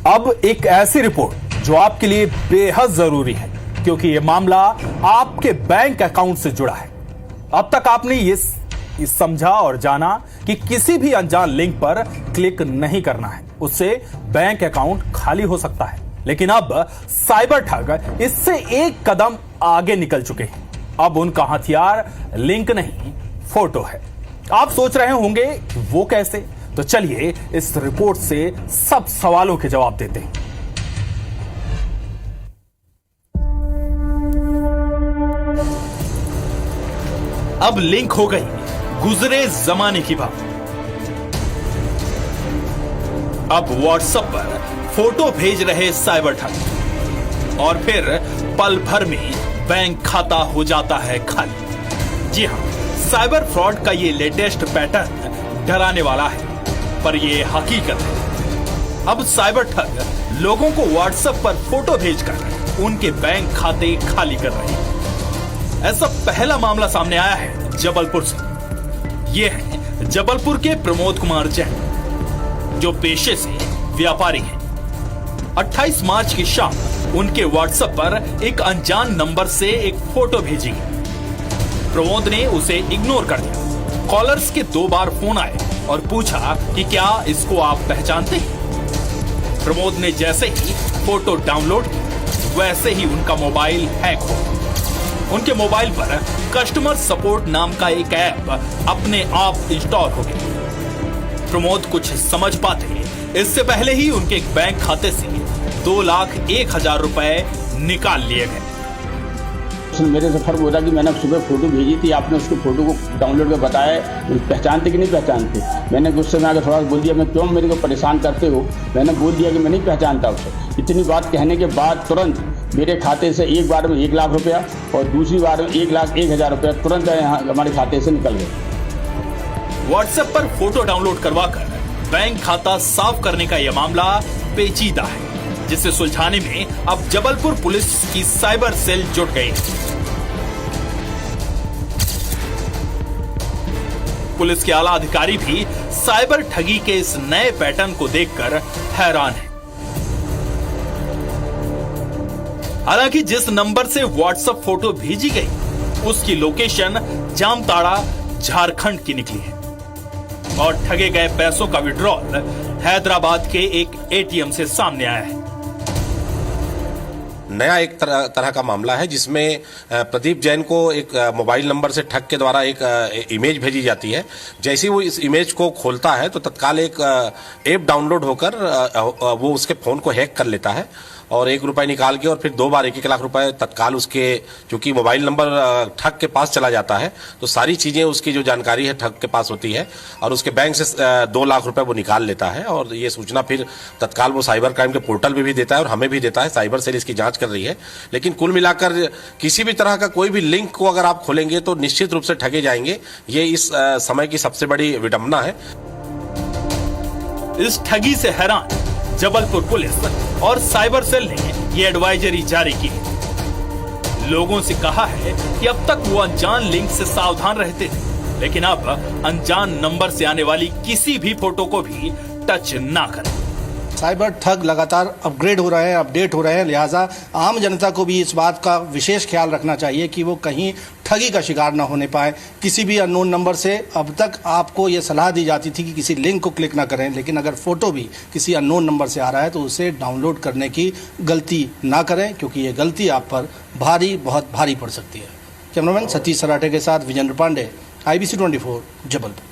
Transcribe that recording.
अब एक ऐसी रिपोर्ट जो आपके लिए बेहद जरूरी है, क्योंकि यह मामला आपके बैंक अकाउंट से जुड़ा है। अब तक आपने ये समझा और जाना कि किसी भी अनजान लिंक पर क्लिक नहीं करना है, उससे बैंक अकाउंट खाली हो सकता है। लेकिन अब साइबर ठग इससे एक कदम आगे निकल चुके हैं। अब उनका हथियार लिंक नहीं, फोटो है। आप सोच रहे होंगे कि वो कैसे? तो चलिए इस रिपोर्ट से सब सवालों के जवाब देते हैं। अब लिंक हो गई गुजरे जमाने की बात। अब व्हाट्सएप पर फोटो भेज रहे साइबर ठग और फिर पल भर में बैंक खाता हो जाता है खाली। जी हां, साइबर फ्रॉड का ये लेटेस्ट पैटर्न डराने वाला है, पर ये हकीकत है। अब साइबर ठग लोगों को व्हाट्सएप पर फोटो भेजकर उनके बैंक खाते खाली कर रहे हैं। ऐसा पहला मामला सामने आया है जबलपुर से। ये है जबलपुर के प्रमोद कुमार जैन, जो पेशे से व्यापारी हैं। 28 मार्च की शाम उनके व्हाट्सएप पर एक अनजान नंबर से एक फोटो भेजी गई। प्रमोद ने उसे इग्नोर कर दिया। कॉलर्स के 2 बार फोन आए और पूछा कि क्या इसको आप पहचानते हैं। प्रमोद ने जैसे ही फोटो डाउनलोड की, वैसे ही उनका मोबाइल हैक हो गया। उनके मोबाइल पर कस्टमर सपोर्ट नाम का एक ऐप अपने आप इंस्टॉल हो गया। प्रमोद कुछ समझ पाते इससे पहले ही उनके एक बैंक खाते से 2,01,000 रुपए निकाल लिए गए। मेरे से फर्क हो रहा कि मैंने सुबह फोटो भेजी थी, आपने उसको फोटो को डाउनलोड कर बताया, पहचानते कि नहीं पहचानते। मैंने गुस्से में आकर थोड़ा बोल दिया, मैं क्यों मेरे को परेशान करते हो। मैंने बोल दिया कि मैं नहीं पहचानता उसे। इतनी बात कहने के बाद तुरंत मेरे खाते से एक बार में 1 लाख रुपया और दूसरी बार में 1,01,000 रुपया तुरंत हमारे खाते से निकल गए। व्हाट्सएप पर फोटो डाउनलोड करवाकर बैंक खाता साफ करने का यह मामला पेचीदा है, जिसे सुलझाने में अब जबलपुर पुलिस की साइबर सेल जुट गई। पुलिस के आला अधिकारी भी साइबर ठगी के इस नए पैटर्न को देखकर हैरान हैं। हालांकि जिस नंबर से व्हाट्सएप फोटो भेजी गई, उसकी लोकेशन जामताड़ा, झारखंड की निकली है और ठगे गए पैसों का विड्रॉल हैदराबाद के एक एटीएम से सामने आया है। नया एक तरह का मामला है, जिसमें प्रदीप जैन को एक मोबाइल नंबर से ठग के द्वारा एक इमेज भेजी जाती है। जैसे ही वो इस इमेज को खोलता है तो तत्काल एक ऐप डाउनलोड होकर वो उसके फोन को हैक कर लेता है और 1 रुपए निकाल के और फिर 2 बार 1-1 लाख रुपए तत्काल उसके, चूंकि मोबाइल नंबर ठग के पास चला जाता है तो सारी चीजें उसकी जो जानकारी है ठग के पास होती है और उसके बैंक से 2 लाख रुपए वो निकाल लेता है। और ये सूचना फिर तत्काल वो साइबर क्राइम के पोर्टल पे भी देता है और हमें भी देता है। साइबर सेल इसकी जांच कर रही है। लेकिन कुल मिलाकर किसी भी तरह का कोई भी लिंक को अगर आप खोलेंगे तो निश्चित रूप से ठगे जाएंगे। ये इस समय की सबसे बड़ी विडंबना है। इस ठगी से हैरान जबलपुर पुलिस और साइबर सेल ने ये एडवाइजरी जारी की है। लोगों से कहा है कि अब तक वो अनजान लिंक से सावधान रहते थे, लेकिन अब अनजान नंबर से आने वाली किसी भी फोटो को भी टच ना करें। साइबर ठग लगातार अपग्रेड हो रहे हैं, अपडेट हो रहे हैं, लिहाजा आम जनता को भी इस बात का विशेष ख्याल रखना चाहिए कि वो कहीं ठगी का शिकार न होने पाए किसी भी अननोन नंबर से। अब तक आपको ये सलाह दी जाती थी कि किसी लिंक को क्लिक ना करें, लेकिन अगर फोटो भी किसी अननोन नंबर से आ रहा है तो उसे डाउनलोड करने की गलती ना करें, क्योंकि ये गलती आप पर बहुत भारी पड़ सकती है। कैमरामैन सतीश सराठे के साथ विजेंद्र पांडे, IBC 24, जबलपुर।